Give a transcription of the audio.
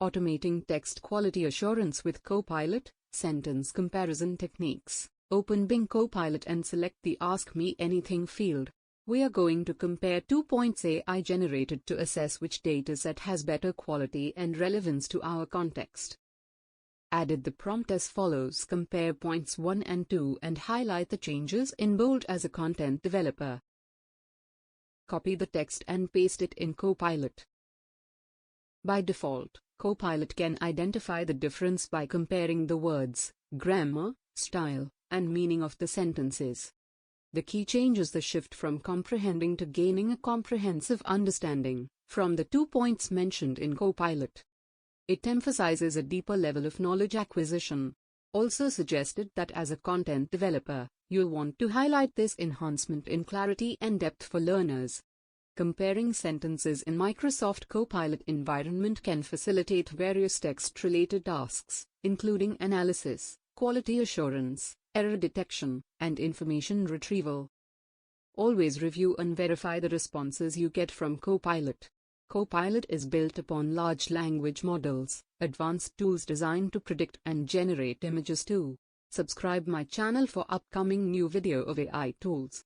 Automating text quality assurance with Copilot, sentence comparison techniques. Open Bing Copilot and select the Ask Me Anything field. We are going to compare 2 points AI generated to assess which dataset has better quality and relevance to our context. Added the prompt as follows: compare points 1 and 2 and highlight the changes in bold as a content developer. Copy the text and paste it in Copilot. By default, Copilot can identify the difference by comparing the words, grammar, style, and meaning of the sentences. The key change is the shift from comprehending to gaining a comprehensive understanding, from the 2 points mentioned in Copilot. It emphasizes a deeper level of knowledge acquisition. Also suggested that as a content developer, you'll want to highlight this enhancement in clarity and depth for learners. Comparing sentences in Microsoft Copilot environment can facilitate various text-related tasks, including analysis, quality assurance, error detection, and information retrieval. Always review and verify the responses you get from Copilot. Copilot is built upon large language models, advanced tools designed to predict and generate images too. Subscribe my channel for upcoming new video of AI tools.